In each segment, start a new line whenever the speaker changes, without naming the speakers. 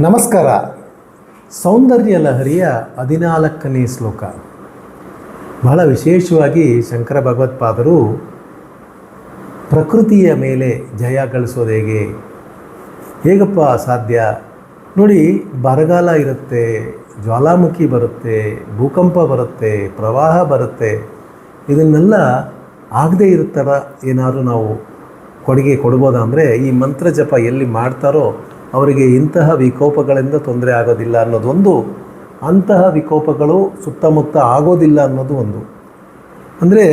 ನಮಸ್ಕಾರ. ಸೌಂದರ್ಯ ಲಹರಿಯ 14ನೇ ಶ್ಲೋಕ. ಬಹಳ ವಿಶೇಷವಾಗಿ ಶಂಕರ ಭಗವತ್ಪಾದರು ಪ್ರಕೃತಿಯ ಮೇಲೆ ಜಯ ಗಳಿಸೋದು ಹೇಗಪ್ಪ ಸಾಧ್ಯ ನೋಡಿ. ಬರಗಾಲ ಇರುತ್ತೆ, ಜ್ವಾಲಾಮುಖಿ ಬರುತ್ತೆ, ಭೂಕಂಪ ಬರುತ್ತೆ, ಪ್ರವಾಹ ಬರುತ್ತೆ. ಇದನ್ನೆಲ್ಲ ಆಗದೇ ಇರ್ತಾರ ಏನಾದರೂ ನಾವು ಕೊಡುಗೆ ಕೊಡ್ಬೋದಾ ಅಂದರೆ, ಈ ಮಂತ್ರ ಜಪ ಎಲ್ಲಿ ಮಾಡ್ತಾರೋ ಅವರಿಗೆ ಇಂತಹ ವಿಕೋಪಗಳಿಂದ ತೊಂದರೆ ಆಗೋದಿಲ್ಲ ಅನ್ನೋದೊಂದು, ಅಂತಹ ವಿಕೋಪಗಳು ಸುತ್ತಮುತ್ತ ಆಗೋದಿಲ್ಲ ಅನ್ನೋದು ಒಂದು. ಅಂದರೆ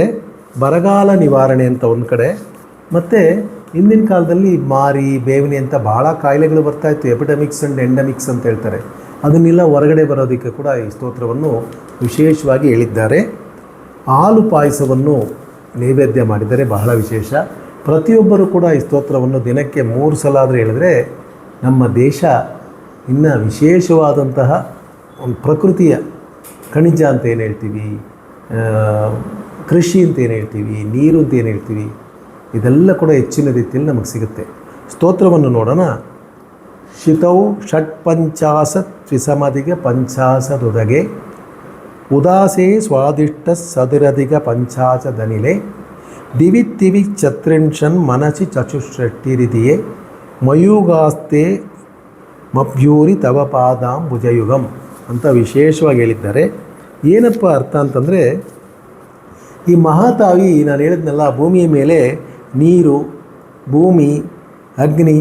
ಬರಗಾಲ ನಿವಾರಣೆ ಅಂತ ಒಂದು ಕಡೆ, ಮತ್ತು ಹಿಂದಿನ ಕಾಲದಲ್ಲಿ ಮಾರಿ ಬೇವಿನಿ ಅಂತ ಭಾಳ ಕಾಯಿಲೆಗಳು ಬರ್ತಾಯಿತ್ತು, ಎಪಿಡೆಮಿಕ್ಸ್ ಆ್ಯಂಡ್ ಎಂಡಮಿಕ್ಸ್ ಅಂತ ಹೇಳ್ತಾರೆ. ಅದನ್ನೆಲ್ಲ ಹೊರಗಡೆ ಬರೋದಕ್ಕೆ ಕೂಡ ಈ ಸ್ತೋತ್ರವನ್ನು ವಿಶೇಷವಾಗಿ ಹೇಳಿದ್ದಾರೆ. ಹಾಲು ಪಾಯಸವನ್ನು ನೈವೇದ್ಯ ಮಾಡಿದರೆ ಬಹಳ ವಿಶೇಷ. ಪ್ರತಿಯೊಬ್ಬರೂ ಕೂಡ ಈ ಸ್ತೋತ್ರವನ್ನು ದಿನಕ್ಕೆ 3 ಸಲ ಆದರೂ ಹೇಳಿದ್ರೆ ನಮ್ಮ ದೇಶ ಇನ್ನು ವಿಶೇಷವಾದಂತಹ ಒಂದು ಪ್ರಕೃತಿಯ ಖನಿಜ ಅಂತ ಏನು ಹೇಳ್ತೀವಿ, ಕೃಷಿ ಅಂತ ಏನು ಹೇಳ್ತೀವಿ, ನೀರು ಅಂತ ಏನು ಹೇಳ್ತೀವಿ, ಇದೆಲ್ಲ ಕೂಡ ಹೆಚ್ಚಿನ ರೀತಿಯಲ್ಲಿ ನಮಗೆ ಸಿಗುತ್ತೆ. ಸ್ತೋತ್ರವನ್ನು ನೋಡೋಣ. ಶಿತೌ ಷಟ್ಪಂಚಾಶತ್ ತ್ರಿಸಮಧಿಗ ಪಂಚಾಶದುದಗೆ ಉದಾಸೇ ಸ್ವಾದಿಷ್ಟ ಸದಿರಧಿಗ ಪಂಚಾಶದನಿಲೆ ದಿವಿತ್ತಿವಿ ಚತ್ರಿಂಶನ್ ಮನಸಿ ಚಚುಷ್ಷಷ್ಟಿರಿದಿಯೇ ಮಯೂಗಾಸ್ತೆ ಮಭ್ಯೂರಿ ತವ ಪಾದಾಂ ಭುಜಯುಗಂ ಅಂತ ವಿಶೇಷವಾಗಿ ಹೇಳಿದ್ದಾರೆ. ಏನಪ್ಪ ಅರ್ಥ ಅಂತಂದರೆ, ಈ ಮಹಾತಾಯಿ ನಾನು ಹೇಳಿದ್ನಲ್ಲ, ಭೂಮಿಯ ಮೇಲೆ ನೀರು, ಭೂಮಿ, ಅಗ್ನಿ,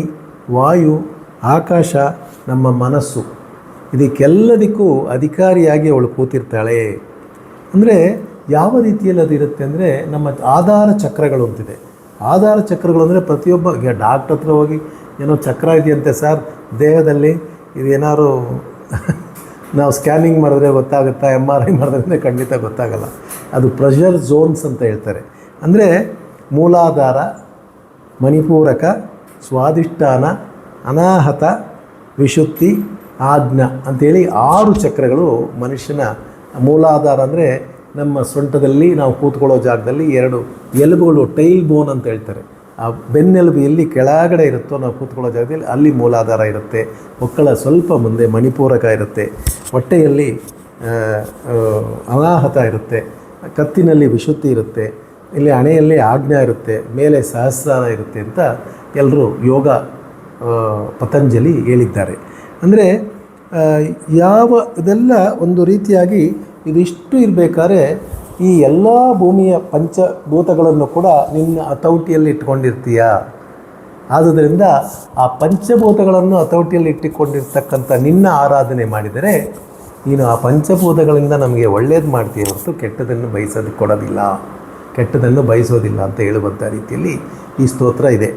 ವಾಯು, ಆಕಾಶ, ನಮ್ಮ ಮನಸ್ಸು, ಇದಕ್ಕೆಲ್ಲದಕ್ಕೂ ಅಧಿಕಾರಿಯಾಗಿ ಅವಳು ಕೂತಿರ್ತಾಳೆ. ಅಂದರೆ ಯಾವ ರೀತಿಯಲ್ಲಿ ಅದಿರುತ್ತೆ ಅಂದರೆ, ನಮ್ಮ ಆಧಾರ ಚಕ್ರಗಳು ಅಂತಿದೆ. ಆಧಾರ ಚಕ್ರಗಳು ಅಂದರೆ ಪ್ರತಿಯೊಬ್ಬ ಡಾಕ್ಟ್ರ್ ಹತ್ರ ಹೋಗಿ ಏನೋ ಚಕ್ರ ಇದೆಯಂತೆ ಸರ್ ದೇಹದಲ್ಲಿ, ಇದೇನಾದ್ರು ನಾವು ಸ್ಕ್ಯಾನಿಂಗ್ ಮಾಡಿದ್ರೆ ಗೊತ್ತಾಗುತ್ತಾ, MRI ಮಾಡಿದ್ರೆ ಖಂಡಿತ ಗೊತ್ತಾಗಲ್ಲ. ಅದು ಪ್ರೆಷರ್ ಝೋನ್ಸ್ ಅಂತ ಹೇಳ್ತಾರೆ. ಅಂದರೆ ಮೂಲಾಧಾರ, ಮಣಿಪೂರಕ, ಸ್ವಾದಿಷ್ಠಾನ, ಅನಾಹತ, ವಿಶುದ್ಧಿ, ಆಜ್ಞಾ ಅಂಥೇಳಿ 6 ಚಕ್ರಗಳು ಮನುಷ್ಯನ. ಮೂಲಾಧಾರ ಅಂದರೆ ನಮ್ಮ ಸೊಂಟದಲ್ಲಿ ನಾವು ಕೂತ್ಕೊಳ್ಳೋ ಜಾಗದಲ್ಲಿ 2 ಎಲುಬುಗಳು, ಟೈಲ್ ಬೋನ್ ಅಂತ ಹೇಳ್ತಾರೆ. ಆ ಬೆನ್ನೆಲುಬು ಎಲ್ಲಿ ಕೆಳಗಡೆ ಇರುತ್ತೋ ನಾವು ಕೂತ್ಕೊಳ್ಳೋ ಜಾಗದಲ್ಲಿ ಅಲ್ಲಿ ಮೂಲಾಧಾರ ಇರುತ್ತೆ. ಮಕ್ಕಳ ಸ್ವಲ್ಪ ಮುಂದೆ ಮಣಿಪೂರಕ ಇರುತ್ತೆ, ಹೊಟ್ಟೆಯಲ್ಲಿ ಅನಾಹತ ಇರುತ್ತೆ, ಕತ್ತಿನಲ್ಲಿ ವಿಶುದ್ಧಿ ಇರುತ್ತೆ, ಇಲ್ಲಿ ಹಣೆಯಲ್ಲಿ ಆಜ್ಞಾ ಇರುತ್ತೆ, ಮೇಲೆ ಸಹಸ್ರಾರ ಇರುತ್ತೆ ಅಂತ ಎಲ್ಲರೂ ಯೋಗ ಪತಂಜಲಿ ಹೇಳಿದ್ದಾರೆ. ಅಂದರೆ ಇದೆಲ್ಲ ಒಂದು ರೀತಿಯಾಗಿ ಇದಿಷ್ಟು ಇರಬೇಕಾದ್ರೆ ಈ ಎಲ್ಲ ಭೂಮಿಯ ಪಂಚಭೂತಗಳನ್ನು ಕೂಡ ನಿನ್ನ ಹತೋಟಿಯಲ್ಲಿ ಇಟ್ಕೊಂಡಿರ್ತೀಯ. ಆದುದರಿಂದ ಆ ಪಂಚಭೂತಗಳನ್ನು ಹತೋಟಿಯಲ್ಲಿ ಇಟ್ಟುಕೊಂಡಿರ್ತಕ್ಕಂಥ ನಿನ್ನ ಆರಾಧನೆ ಮಾಡಿದರೆ ನೀನು ಆ ಪಂಚಭೂತಗಳಿಂದ ನಮಗೆ ಒಳ್ಳೇದು ಮಾಡ್ತೀಯ ಹೊರತು ಕೆಟ್ಟದನ್ನು ಕೆಟ್ಟದನ್ನು ಬಯಸೋದಿಲ್ಲ ಅಂತ ಹೇಳುವಂಥ ರೀತಿಯಲ್ಲಿ ಈ ಸ್ತೋತ್ರ ಇದೆ.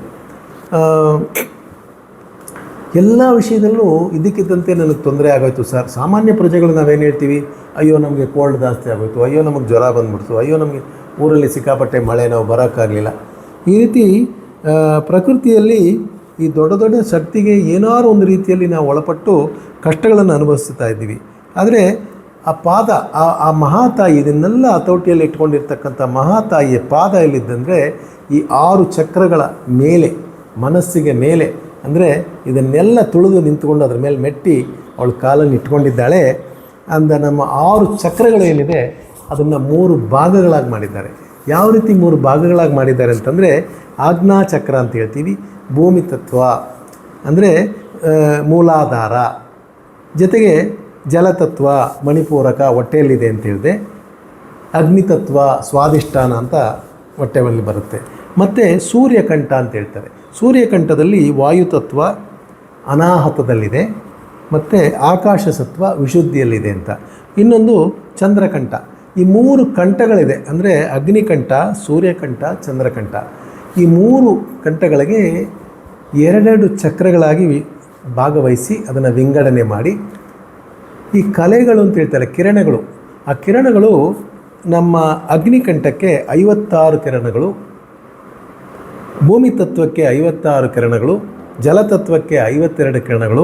ಎಲ್ಲ ವಿಷಯದಲ್ಲೂ ಇದಕ್ಕಿದ್ದಂತೆ ನನಗೆ ತೊಂದರೆ ಆಗೋಯ್ತು ಸರ್. ಸಾಮಾನ್ಯ ಪ್ರಜೆಗಳು ನಾವೇನು ಹೇಳ್ತೀವಿ, ಅಯ್ಯೋ ನಮಗೆ ಕೋಲ್ಡ್ ಜಾಸ್ತಿ ಆಗೋಯ್ತು, ಅಯ್ಯೋ ನಮಗೆ ಜ್ವರ ಬಂದುಬಿಡ್ತು, ಅಯ್ಯೋ ನಮಗೆ ಊರಲ್ಲಿ ಸಿಕ್ಕಾಪಟ್ಟೆ ಮಳೆ, ನಾವು ಬರೋಕ್ಕಾಗಲಿಲ್ಲ. ಈ ರೀತಿ ಪ್ರಕೃತಿಯಲ್ಲಿ ಈ ದೊಡ್ಡ ದೊಡ್ಡ ಶಕ್ತಿಗೆ ಏನಾರು ಒಂದು ರೀತಿಯಲ್ಲಿ ನಾವು ಒಳಪಟ್ಟು ಕಷ್ಟಗಳನ್ನು ಅನುಭವಿಸ್ತಾ ಇದ್ದೀವಿ. ಆದರೆ ಆ ಪಾದ, ಆ ಮಹಾತಾಯಿ, ಇದನ್ನೆಲ್ಲ ಹತೋಟಿಯಲ್ಲಿ ಇಟ್ಕೊಂಡಿರ್ತಕ್ಕಂಥ ಮಹಾತಾಯಿಯ ಪಾದ ಎಲ್ಲಿದ್ದಂದರೆ ಈ 6 ಚಕ್ರಗಳ ಮೇಲೆ, ಮನಸ್ಸಿಗೆ ಮೇಲೆ. ಅಂದರೆ ಇದನ್ನೆಲ್ಲ ತುಳಿದು ನಿಂತುಕೊಂಡು ಅದರ ಮೇಲೆ ಮೆಟ್ಟಿ ಅವಳು ಕಾಲನ್ನು ಇಟ್ಕೊಂಡಿದ್ದಾಳೆ. ಅಂದ ನಮ್ಮ 6 ಚಕ್ರಗಳೇನಿದೆ ಅದನ್ನು 3 ಭಾಗಗಳಾಗಿ ಮಾಡಿದ್ದಾರೆ. ಯಾವ ರೀತಿ 3 ಭಾಗಗಳಾಗಿ ಮಾಡಿದ್ದಾರೆ ಅಂತಂದರೆ, ಆಜ್ಞಾ ಚಕ್ರ ಅಂತ ಹೇಳ್ತೀವಿ, ಭೂಮಿ ತತ್ವ ಅಂದರೆ ಮೂಲಾಧಾರ, ಜೊತೆಗೆ ಜಲತತ್ವ ಮಣಿಪೂರಕ ಹೊಟ್ಟೆಯಲ್ಲಿದೆ ಅಂತ ಹೇಳಿದೆ, ಅಗ್ನಿತತ್ವ ಸ್ವಾದಿಷ್ಠಾನ ಅಂತ ಹೊಟ್ಟೆಯಲ್ಲಿ ಬರುತ್ತೆ, ಮತ್ತು ಸೂರ್ಯಕಂಠ ಅಂತ ಹೇಳ್ತಾರೆ. ಸೂರ್ಯಕಂಠದಲ್ಲಿ ವಾಯುತತ್ವ ಅನಾಹತದಲ್ಲಿದೆ, ಮತ್ತು ಆಕಾಶ ಸತ್ವ ವಿಶುದ್ಧಿಯಲ್ಲಿದೆ ಅಂತ. ಇನ್ನೊಂದು ಚಂದ್ರಕಂಠ. ಈ 3 ಕಂಠಗಳಿದೆ. ಅಂದರೆ ಅಗ್ನಿಕಂಠ, ಸೂರ್ಯಕಂಠ, ಚಂದ್ರಕಂಠ. ಈ 3 ಕಂಠಗಳಿಗೆ 2 ಚಕ್ರಗಳಾಗಿ ಭಾಗವಹಿಸಿ ಅದನ್ನು ವಿಂಗಡಣೆ ಮಾಡಿ ಈ ಕಲೆಗಳು ಅಂತ ಹೇಳ್ತಾರೆ, ಕಿರಣಗಳು. ಆ ಕಿರಣಗಳು ನಮ್ಮ ಅಗ್ನಿಕಂಠಕ್ಕೆ 56 ಕಿರಣಗಳು, ಭೂಮಿ ತತ್ವಕ್ಕೆ 56 ಕಿರಣಗಳು, ಜಲತತ್ವಕ್ಕೆ 52 ಕಿರಣಗಳು,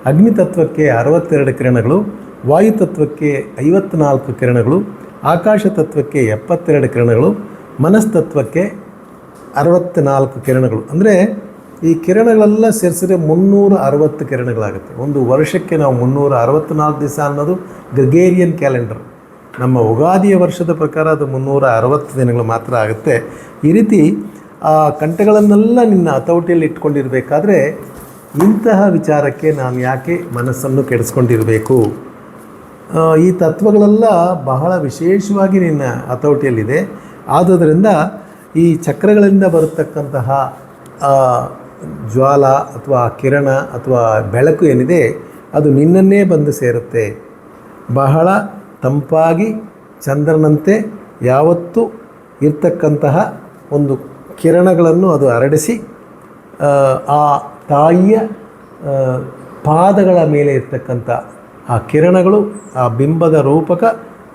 ಅಗ್ನಿತತ್ವಕ್ಕೆ 62 ಕಿರಣಗಳು, ವಾಯುತತ್ವಕ್ಕೆ 54 ಕಿರಣಗಳು, ಆಕಾಶ ತತ್ವಕ್ಕೆ 72 ಕಿರಣಗಳು, ಮನಸ್ತತ್ವಕ್ಕೆ 64 ಕಿರಣಗಳು. ಅಂದರೆ ಈ ಕಿರಣಗಳೆಲ್ಲ ಸೇರಿಸಿದ್ರೆ 360 ಕಿರಣಗಳಾಗುತ್ತೆ. ಒಂದು ವರ್ಷಕ್ಕೆ ನಾವು 364 ದಿವಸ ಅನ್ನೋದು ಗ್ರೆಗೇರಿಯನ್ ಕ್ಯಾಲೆಂಡರ್. ನಮ್ಮ ಉಗಾದಿಯ ವರ್ಷದ ಪ್ರಕಾರ ಅದು 360 ದಿನಗಳು ಮಾತ್ರ ಆಗುತ್ತೆ. ಈ ರೀತಿ ಆ ಕಂಠಗಳನ್ನೆಲ್ಲ ನಿನ್ನ ಹತೋಟಿಯಲ್ಲಿ ಇಟ್ಕೊಂಡಿರಬೇಕಾದ್ರೆ ಇಂತಹ ವಿಚಾರಕ್ಕೆ ನಾನು ಯಾಕೆ ಮನಸ್ಸನ್ನು ಕೆಡಿಸ್ಕೊಂಡಿರಬೇಕು? ಈ ತತ್ವಗಳೆಲ್ಲ ಬಹಳ ವಿಶೇಷವಾಗಿ ನಿನ್ನ ಹತೋಟಿಯಲ್ಲಿದೆ. ಆದುದರಿಂದ ಈ ಚಕ್ರಗಳಿಂದ ಬರತಕ್ಕಂತಹ ಜ್ವಾಲ ಅಥವಾ ಕಿರಣ ಅಥವಾ ಬೆಳಕು ಏನಿದೆ ಅದು ನಿನ್ನನ್ನೇ ಬಂದು ಸೇರುತ್ತೆ. ಬಹಳ ತಂಪಾಗಿ ಚಂದ್ರನಂತೆ ಯಾವತ್ತೂ ಇರ್ತಕ್ಕಂತಹ ಒಂದು ಕಿರಣಗಳನ್ನು ಅದು ಹರಡಿಸಿ ಆ ತಾಯಿಯ ಪಾದಗಳ ಮೇಲೆ ಇರ್ತಕ್ಕಂಥ ಆ ಕಿರಣಗಳು, ಆ ಬಿಂಬದ ರೂಪಕ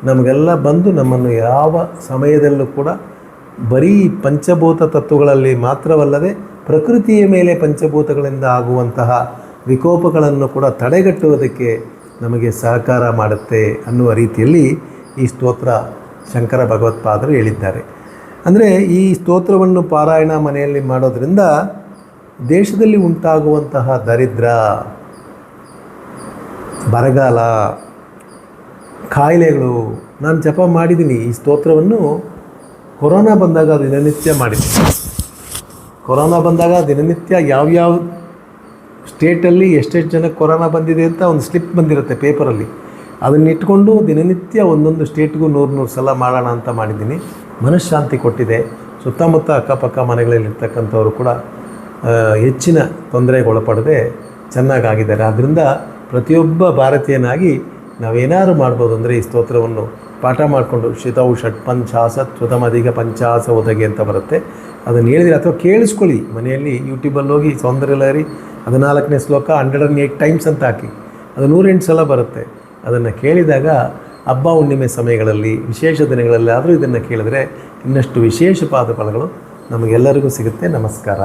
ನಮಗೆಲ್ಲ ಬಂದು ನಮ್ಮನ್ನು ಯಾವ ಸಮಯದಲ್ಲೂ ಕೂಡ ಬರೀ ಪಂಚಭೂತ ತತ್ವಗಳಲ್ಲಿ ಮಾತ್ರವಲ್ಲದೆ ಪ್ರಕೃತಿಯ ಮೇಲೆ ಪಂಚಭೂತಗಳಿಂದ ಆಗುವಂತಹ ವಿಕೋಪಗಳನ್ನು ಕೂಡ ತಡೆಗಟ್ಟುವುದಕ್ಕೆ ನಮಗೆ ಸಹಕಾರ ಮಾಡುತ್ತೆ ಅನ್ನುವ ರೀತಿಯಲ್ಲಿ ಈ ಸ್ತೋತ್ರ ಶಂಕರ ಭಗವತ್ಪಾದರು ಹೇಳಿದ್ದಾರೆ. ಅಂದರೆ ಈ ಸ್ತೋತ್ರವನ್ನು ಪಾರಾಯಣ ಮನೆಯಲ್ಲಿ ಮಾಡೋದರಿಂದ ದೇಶದಲ್ಲಿ ಉಂಟಾಗುವಂತಹ ದರಿದ್ರ, ಬರಗಾಲ, ಕಾಯಿಲೆಗಳು, ನಾನು ಜಪ ಮಾಡಿದ್ದೀನಿ. ಈ ಸ್ತೋತ್ರವನ್ನು ಕೊರೋನಾ ಬಂದಾಗ ದಿನನಿತ್ಯ ಮಾಡಿದ್ದೀನಿ. ಕೊರೋನಾ ಬಂದಾಗ ದಿನನಿತ್ಯ ಯಾವ್ಯಾವ ಸ್ಟೇಟಲ್ಲಿ ಎಷ್ಟೆಷ್ಟು ಜನಕ್ಕೆ ಕೊರೋನಾ ಬಂದಿದೆ ಅಂತ ಒಂದು ಸ್ಲಿಪ್ ಬಂದಿರುತ್ತೆ ಪೇಪರಲ್ಲಿ. ಅದನ್ನ ಇಟ್ಕೊಂಡು ದಿನನಿತ್ಯ ಒಂದೊಂದು ಸ್ಟೇಟ್ಗೂ 100 ಸಲ ಮಾಡೋಣ ಅಂತ ಮಾಡಿದ್ದೀನಿ. ಮನಃಶಾಂತಿ ಕೊಟ್ಟಿದೆ. ಸುತ್ತಮುತ್ತ ಅಕ್ಕಪಕ್ಕ ಮನೆಗಳಲ್ಲಿರ್ತಕ್ಕಂಥವರು ಕೂಡ ಹೆಚ್ಚಿನ ತೊಂದರೆಗೊಳಪಡದೆ ಚೆನ್ನಾಗಾಗಿದ್ದಾರೆ. ಆದ್ದರಿಂದ ಪ್ರತಿಯೊಬ್ಬ ಭಾರತೀಯನಾಗಿ ನಾವೇನಾದ್ರು ಮಾಡ್ಬೋದು ಅಂದರೆ ಈ ಸ್ತೋತ್ರವನ್ನು ಪಾಠ ಮಾಡಿಕೊಂಡು ಶಿತೌ ಷಟ್ಪಂಚಾಸತ್ ಶ್ರುತಮಧಿಕ ಪಂಚಾಸ ಒದಗಿ ಅಂತ ಬರುತ್ತೆ. ಅದನ್ನು ಹೇಳಿದರೆ ಅಥವಾ ಕೇಳಿಸ್ಕೊಳ್ಳಿ ಮನೆಯಲ್ಲಿ, ಯೂಟ್ಯೂಬಲ್ಲಿ ಹೋಗಿ ಸೌಂದರ್ಯಲಹರಿ 14ನೇ ಶ್ಲೋಕ 108 ಟೈಮ್ಸ್ ಅಂತ ಹಾಕಿ, ಅದು 108 ಸಲ ಬರುತ್ತೆ. ಅದನ್ನು ಕೇಳಿದಾಗ ಹಬ್ಬ ಹುಣ್ಣಿಮೆ ಸಮಯಗಳಲ್ಲಿ, ವಿಶೇಷ ದಿನಗಳಲ್ಲಿ ಆದರೂ ಇದನ್ನು ಕೇಳಿದ್ರೆ ಇನ್ನಷ್ಟು ವಿಶೇಷವಾದ ಫಲಗಳು ನಮಗೆಲ್ಲರಿಗೂ ಸಿಗುತ್ತೆ. ನಮಸ್ಕಾರ.